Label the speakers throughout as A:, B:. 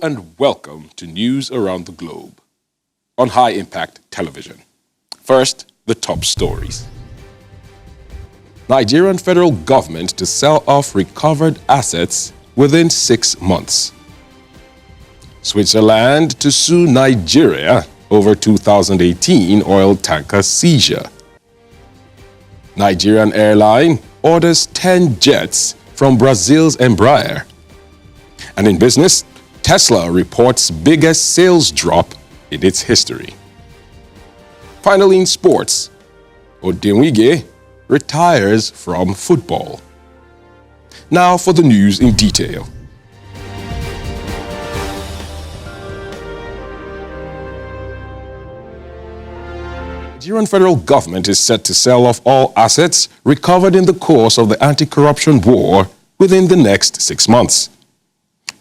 A: and welcome to News Around the Globe on High Impact Television. First, the top stories. Nigerian federal government to sell off recovered assets within 6 months. Switzerland to sue Nigeria over 2018 oil tanker seizure. Nigerian airline orders 10 jets from Brazil's Embraer. And in business, Tesla reports biggest sales drop in its history. Finally, in sports, Odemwingie retires from football. Now for the news in detail. The Nigerian federal government is set to sell off all assets recovered in the course of the anti-corruption war within the next 6 months.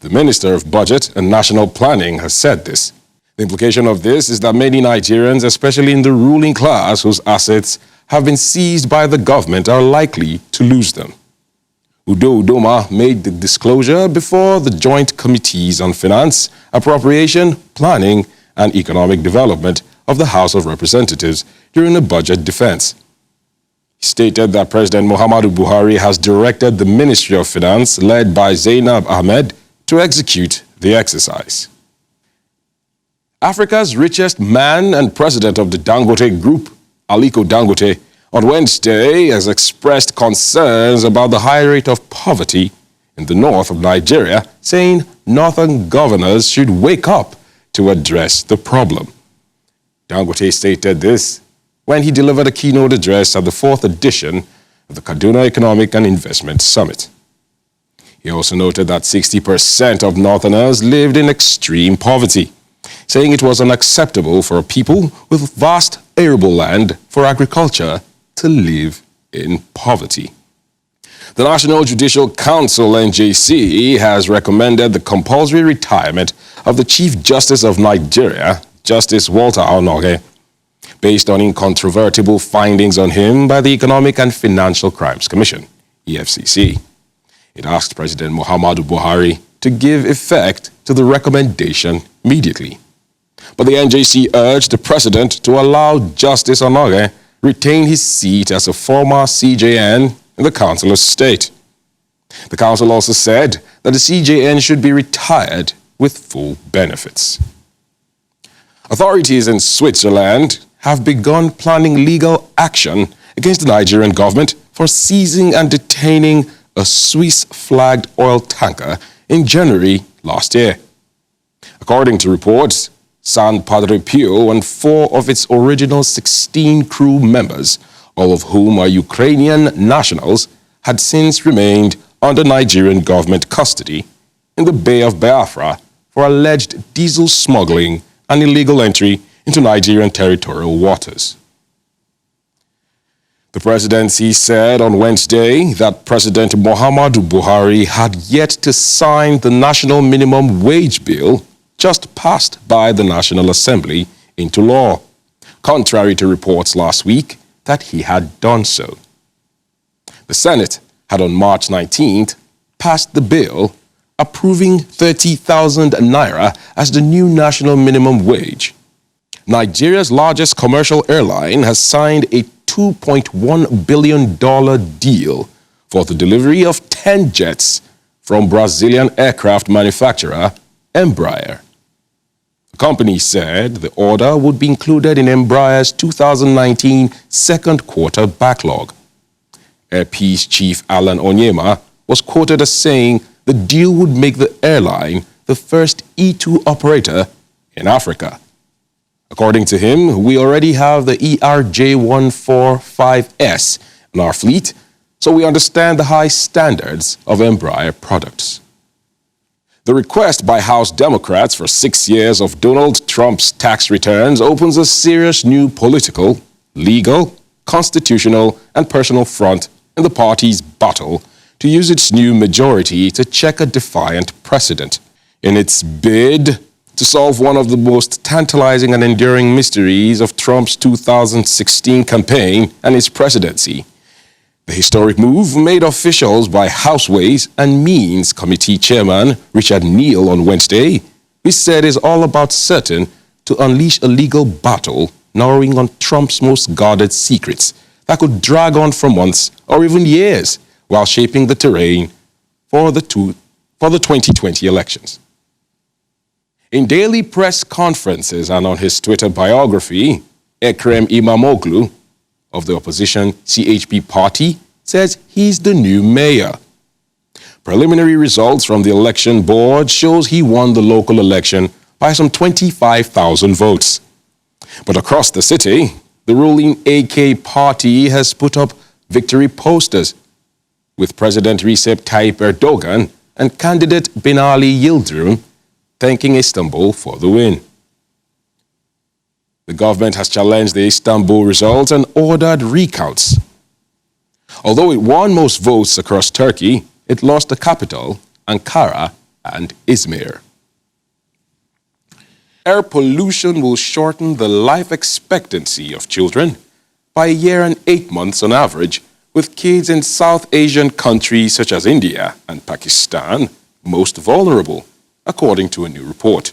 A: The Minister of Budget and National Planning has said this. The implication of this is that many Nigerians, especially in the ruling class whose assets have been seized by the government, are likely to lose them. Udo Udoma made the disclosure before the Joint Committees on Finance, Appropriation, Planning and Economic Development of the House of Representatives during a budget defense. He stated that President Muhammadu Buhari has directed the Ministry of Finance, led by Zainab Ahmed, to execute the exercise. Africa's richest man and president of the Dangote Group, Aliko Dangote, on Wednesday has expressed concerns about the high rate of poverty in the north of Nigeria, saying northern governors should wake up to address the problem. Dangote stated this when he delivered a keynote address at the 4th edition of the Kaduna Economic and Investment Summit. He also noted that 60% of northerners lived in extreme poverty, saying it was unacceptable for people with vast arable land for agriculture to live in poverty. The National Judicial Council, NJC, has recommended the compulsory retirement of the Chief Justice of Nigeria, Justice Walter Onoge, based on incontrovertible findings on him by the Economic and Financial Crimes Commission, EFCC. It asked President Muhammadu Buhari to give effect to the recommendation immediately. But the NJC urged the president to allow Justice Onoge retain his seat as a former CJN in the Council of State. The council also said that the CJN should be retired with full benefits. Authorities in Switzerland have begun planning legal action against the Nigerian government for seizing and detaining a Swiss-flagged oil tanker in January last year. According to reports, San Padre Pio and 4 of its original 16 crew members, all of whom are Ukrainian nationals, had since remained under Nigerian government custody in the Bay of Biafra for alleged diesel smuggling and illegal entry into Nigerian territorial waters. The presidency said on Wednesday that President Muhammadu Buhari had yet to sign the national minimum wage bill just passed by the National Assembly into law, contrary to reports last week that he had done so. The Senate had on March 19th passed the bill approving 30,000 naira as the new national minimum wage. Nigeria's largest commercial airline has signed a $2.1 billion deal for the delivery of 10 jets from Brazilian aircraft manufacturer Embraer. The company said the order would be included in Embraer's 2019 second quarter backlog. Air Peace Chief Alan Onyema was quoted as saying the deal would make the airline the first E2 operator in Africa. According to him, we already have the ERJ-145S in our fleet, so we understand the high standards of Embraer products. The request by House Democrats for 6 years of Donald Trump's tax returns opens a serious new political, legal, constitutional, and personal front in the party's battle to use its new majority to check a defiant precedent. In its bid to solve one of the most tantalizing and enduring mysteries of Trump's 2016 campaign and his presidency, the historic move made officials by House Ways and Means Committee Chairman Richard Neal on Wednesday which said is all about certain to unleash a legal battle narrowing on Trump's most guarded secrets that could drag on for months or even years while shaping the terrain for the 2020 elections. In daily press conferences and on his Twitter biography, Ekrem Imamoglu of the opposition CHP party says he's the new mayor. Preliminary results from the election board shows he won the local election by some 25,000 votes. But across the city, the ruling AK party has put up victory posters with President Recep Tayyip Erdogan and candidate Binali Yildirim thanking Istanbul for the win. The government has challenged the Istanbul results and ordered recounts. Although it won most votes across Turkey, it lost the capital, Ankara, and Izmir. Air pollution will shorten the life expectancy of children by a year and 8 months on average, with kids in South Asian countries such as India and Pakistan most vulnerable, according to a new report.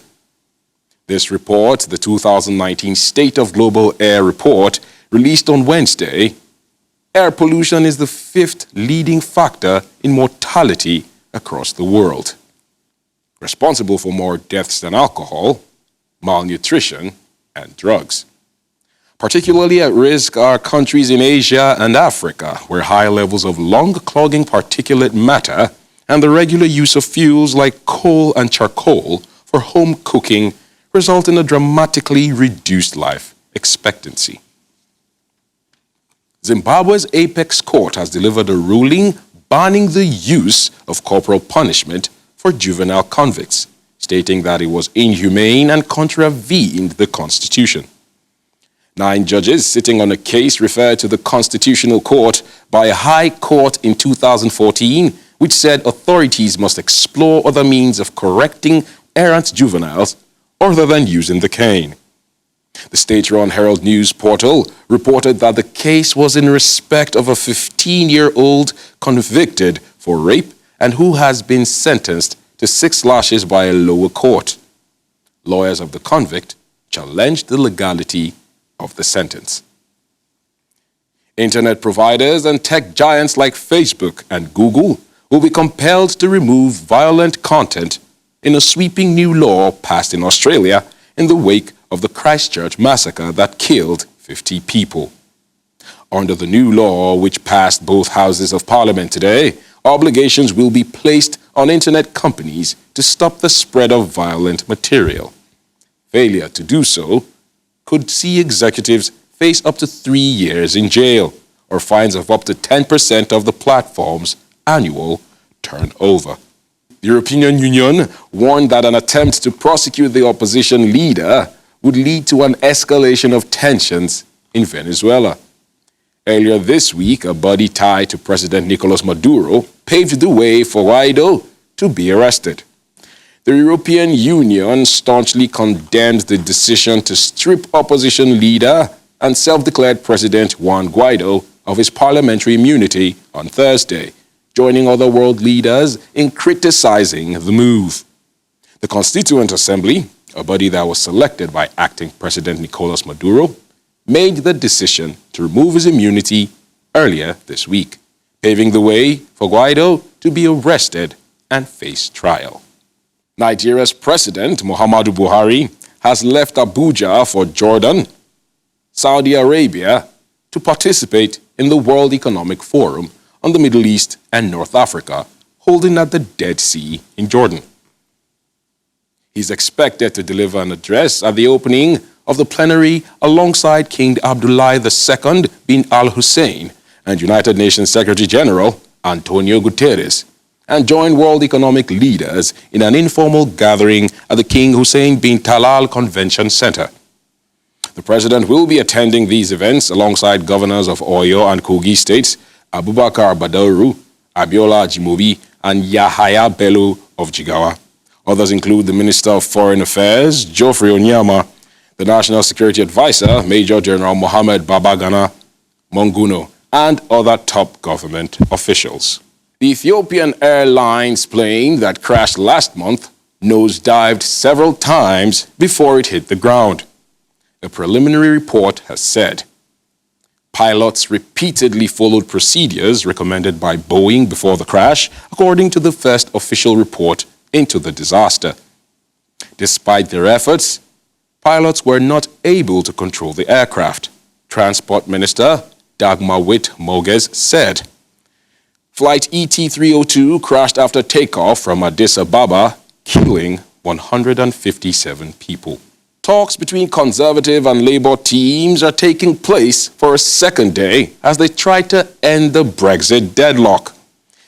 A: This report, the 2019 State of Global Air Report, released on Wednesday, air pollution is the 5th leading factor in mortality across the world, responsible for more deaths than alcohol, malnutrition, and drugs. Particularly at risk are countries in Asia and Africa, where high levels of lung-clogging particulate matter and the regular use of fuels like coal and charcoal for home cooking result in a dramatically reduced life expectancy. Zimbabwe's apex court has delivered a ruling banning the use of corporal punishment for juvenile convicts, stating that it was inhumane and contravened the Constitution. 9 judges sitting on a case referred to the Constitutional Court by a high court in 2014, which said authorities must explore other means of correcting errant juveniles other than using the cane. The state-run Herald News portal reported that the case was in respect of a 15-year-old convicted for rape and who has been sentenced to 6 lashes by a lower court. Lawyers of the convict challenged the legality of the sentence. Internet providers and tech giants like Facebook and Google will be compelled to remove violent content in a sweeping new law passed in Australia in the wake of the Christchurch massacre that killed 50 people. Under the new law, which passed both houses of Parliament today, obligations will be placed on internet companies to stop the spread of violent material. Failure to do so could see executives face up to 3 years in jail or fines of up to 10% of the platform's annual turnover. The European Union warned that an attempt to prosecute the opposition leader would lead to an escalation of tensions in Venezuela. Earlier this week, a body tied to President Nicolas Maduro paved the way for Guaido to be arrested. The European Union staunchly condemned the decision to strip opposition leader and self-declared President Juan Guaido of his parliamentary immunity on Thursday, joining other world leaders in criticizing the move. The Constituent Assembly, a body that was selected by acting President Nicolas Maduro, made the decision to remove his immunity earlier this week, paving the way for Guaido to be arrested and face trial. Nigeria's President Muhammadu Buhari has left Abuja for Jordan, Saudi Arabia, to participate in the World Economic Forum on the Middle East and North Africa, holding at the Dead Sea in Jordan. He's expected to deliver an address at the opening of the plenary alongside King Abdullah II bin al-Hussein and United Nations Secretary General Antonio Guterres, and join world economic leaders in an informal gathering at the King Hussein bin Talal Convention Center. The president will be attending these events alongside governors of Oyo and Kogi states, Abubakar Badaru, Abiola Ajimobi, and Yahaya Bello of Jigawa. Others include the Minister of Foreign Affairs, Geoffrey Onyema, the National Security Advisor, Major General Mohammed Babagana Monguno, and other top government officials. The Ethiopian Airlines plane that crashed last month nosedived several times before it hit the ground. A preliminary report has said. Pilots repeatedly followed procedures recommended by Boeing before the crash, according to the first official report into the disaster. Despite their efforts, pilots were not able to control the aircraft. Transport Minister Dagmar Witt-Moges said. Flight ET-302 crashed after takeoff from Addis Ababa, killing 157 people. Talks between Conservative and Labour teams are taking place for a second day as they try to end the Brexit deadlock.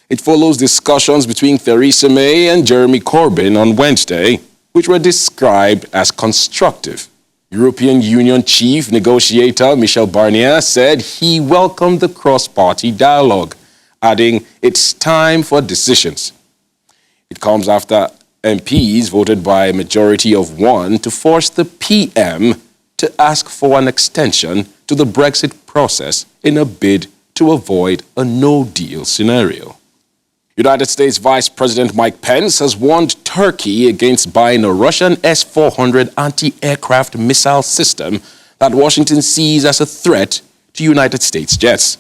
A: It follows discussions between Theresa May and Jeremy Corbyn on Wednesday, which were described as constructive. European Union chief negotiator Michel Barnier said he welcomed the cross-party dialogue, adding, "It's time for decisions." It comes after MPs voted by a majority of 1 to force the PM to ask for an extension to the Brexit process in a bid to avoid a no-deal scenario. United States Vice President Mike Pence has warned Turkey against buying a Russian S-400 anti-aircraft missile system that Washington sees as a threat to United States jets.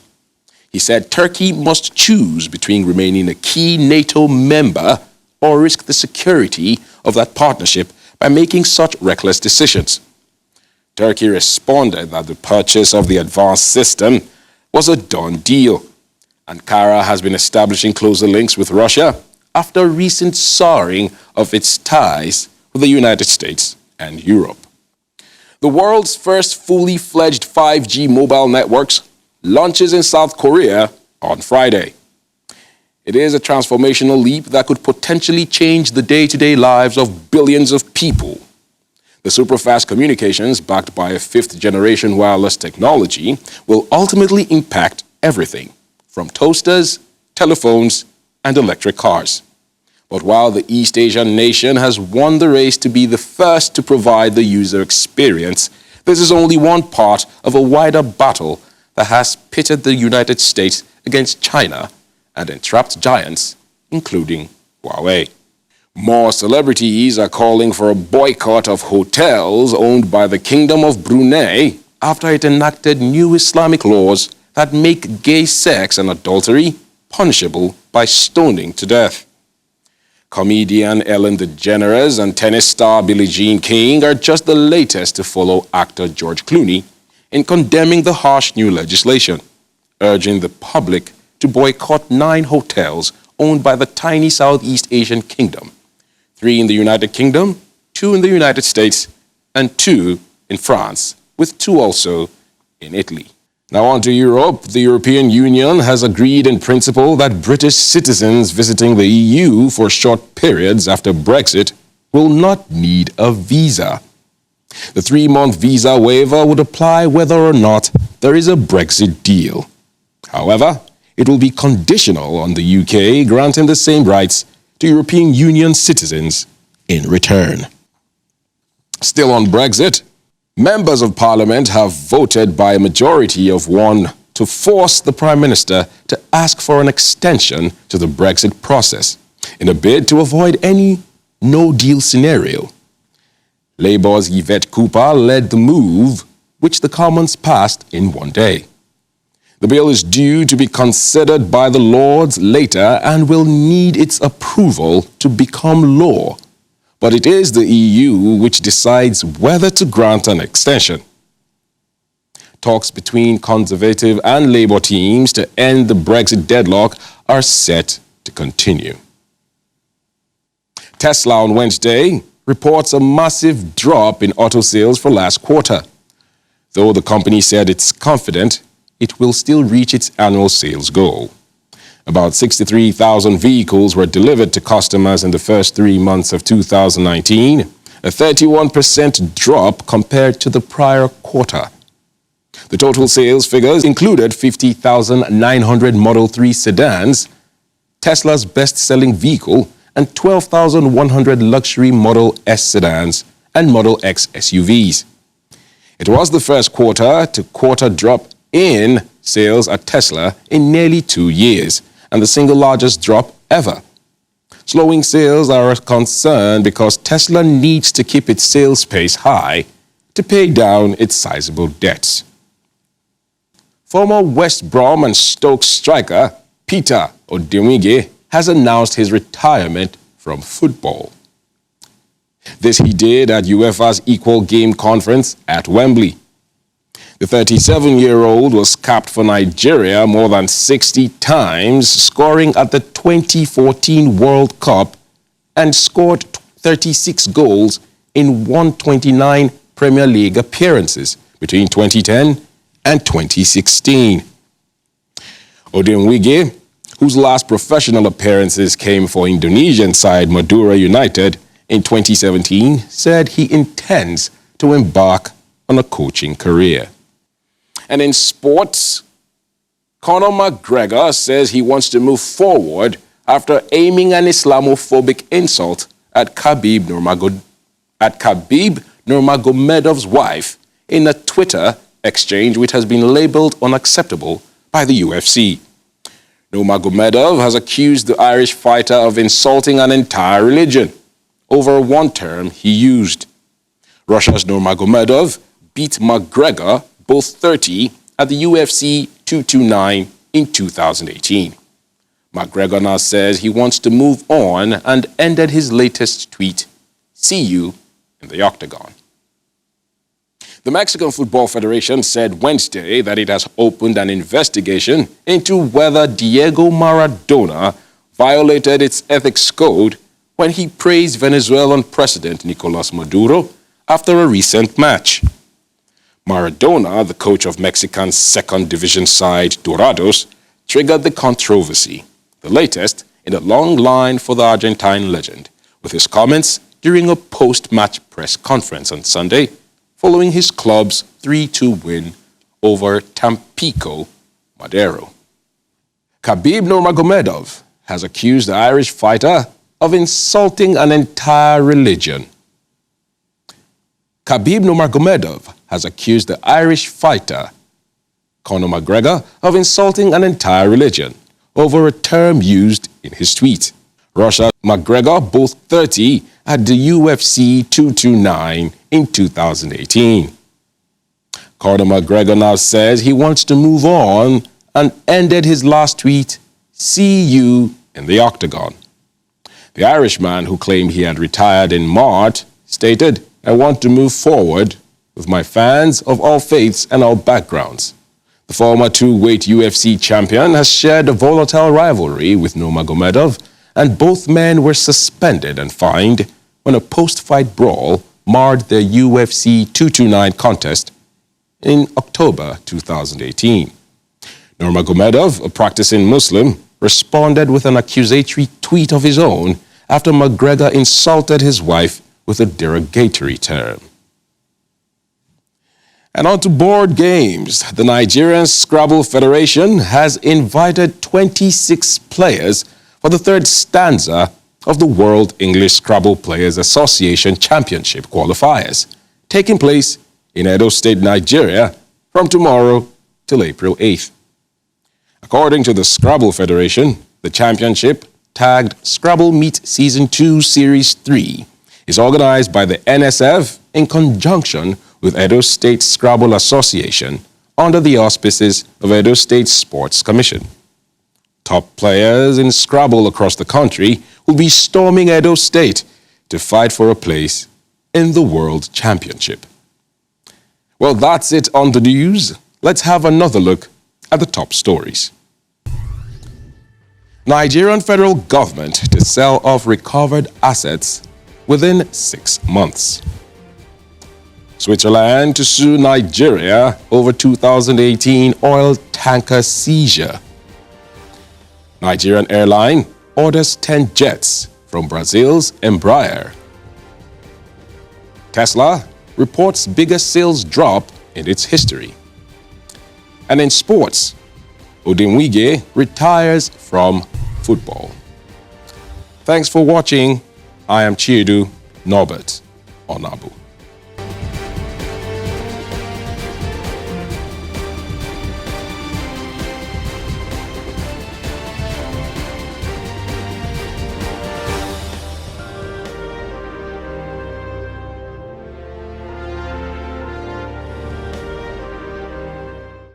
A: He said Turkey must choose between remaining a key NATO member or risk the security of that partnership by making such reckless decisions. Turkey responded that the purchase of the advanced system was a done deal. Ankara has been establishing closer links with Russia after recent souring of its ties with the United States and Europe. The world's first fully fledged 5G mobile networks launches in South Korea on Friday. It is a transformational leap that could potentially change the day-to-day lives of billions of people. The superfast communications, backed by a fifth-generation wireless technology, will ultimately impact everything, from toasters, telephones, and electric cars. But while the East Asian nation has won the race to be the first to provide the user experience, this is only one part of a wider battle that has pitted the United States against China and entrapped giants, including Huawei. More celebrities are calling for a boycott of hotels owned by the Kingdom of Brunei after it enacted new Islamic laws that make gay sex and adultery punishable by stoning to death. Comedian Ellen DeGeneres and tennis star Billie Jean King are just the latest to follow actor George Clooney in condemning the harsh new legislation, urging the public to boycott 9 hotels owned by the tiny Southeast Asian kingdom, 3 in the United Kingdom, 2 in the United States, and 2 in France, with 2 also in Italy. Now on to Europe. The European Union has agreed in principle that British citizens visiting the EU for short periods after Brexit will not need a visa. The 3-month visa waiver would apply whether or not there is a Brexit deal. However, it will be conditional on the UK granting the same rights to European Union citizens in return. Still on Brexit, members of Parliament have voted by a majority of 1 to force the Prime Minister to ask for an extension to the Brexit process in a bid to avoid any no-deal scenario. Labour's Yvette Cooper led the move, which the Commons passed in 1 day. The bill is due to be considered by the Lords later and will need its approval to become law. But it is the EU which decides whether to grant an extension. Talks between Conservative and Labour teams to end the Brexit deadlock are set to continue. Tesla on Wednesday reports a massive drop in auto sales for last quarter. Though the company said it's confident it will still reach its annual sales goal. About 63,000 vehicles were delivered to customers in the first 3 months of 2019, a 31% drop compared to the prior quarter. The total sales figures included 50,900 Model 3 sedans, Tesla's best-selling vehicle, and 12,100 luxury Model S sedans and Model X SUVs. It was the first quarter-to-quarter drop in sales at Tesla in nearly 2 years, and the single largest drop ever. Slowing sales are a concern because Tesla needs to keep its sales pace high to pay down its sizable debts. Former West Brom and Stoke striker Peter Odemwingie has announced his retirement from football. This he did at UEFA's Equal Game Conference at Wembley. The 37-year-old was capped for Nigeria more than 60 times, scoring at the 2014 World Cup and scored 36 goals in 129 Premier League appearances between 2010 and 2016. Odemwingie, whose last professional appearances came for Indonesian side Madura United in 2017, said he intends to embark on a coaching career. And in sports, Conor McGregor says he wants to move forward after aiming an Islamophobic insult at Khabib Nurmagomedov's wife in a Twitter exchange which has been labeled unacceptable by the UFC. Nurmagomedov has accused the Irish fighter of insulting an entire religion over one term he used. Russia's Nurmagomedov beat McGregor, both 30, at the UFC 229 in 2018. McGregor now says he wants to move on and ended his latest tweet, "See you in the octagon." The Mexican Football Federation said Wednesday that it has opened an investigation into whether Diego Maradona violated its ethics code when he praised Venezuelan President Nicolas Maduro after a recent match. Maradona, the coach of Mexican's second division side Dorados, triggered the controversy, the latest in a long line for the Argentine legend, with his comments during a post-match press conference on Sunday following his club's 3-2 win over Tampico Madero. Khabib Nurmagomedov has accused the Irish fighter of insulting an entire religion. Khabib Nurmagomedov has accused the Irish fighter, Conor McGregor, of insulting an entire religion over a term used in his tweet. Russia's McGregor, both 30, at the UFC 229 in 2018. Conor McGregor now says he wants to move on and ended his last tweet, "See you in the octagon." The Irishman, who claimed he had retired in March, stated, "I want to move forward with my fans of all faiths and all backgrounds." The former two-weight UFC champion has shared a volatile rivalry with Nurmagomedov, and both men were suspended and fined when a post-fight brawl marred their UFC 229 contest in October 2018. Nurmagomedov, a practicing Muslim, responded with an accusatory tweet of his own after McGregor insulted his wife with a derogatory term. And on to board games. The Nigerian Scrabble Federation has invited 26 players for the third stanza of the World English Scrabble Players Association Championship qualifiers, taking place in Edo State, Nigeria, from tomorrow till April 8th. According to the Scrabble Federation, the championship, tagged Scrabble Meet Season 2 Series 3, is organized by the NSF in conjunction with Edo State Scrabble Association under the auspices of Edo State Sports Commission. Top players in Scrabble across the country will be storming Edo State to fight for a place in the World Championship. Well, that's it on the news. Let's have another look at the top stories. Nigerian federal government to sell off recovered assets within 6 months. Switzerland to sue Nigeria over 2018 oil tanker seizure. Nigerian airline orders 10 jets from Brazil's Embraer. Tesla reports biggest sales drop in its history. And in sports, Odemwingie retires from football. Thanks for watching. I am Chiedu Norbert Onabu.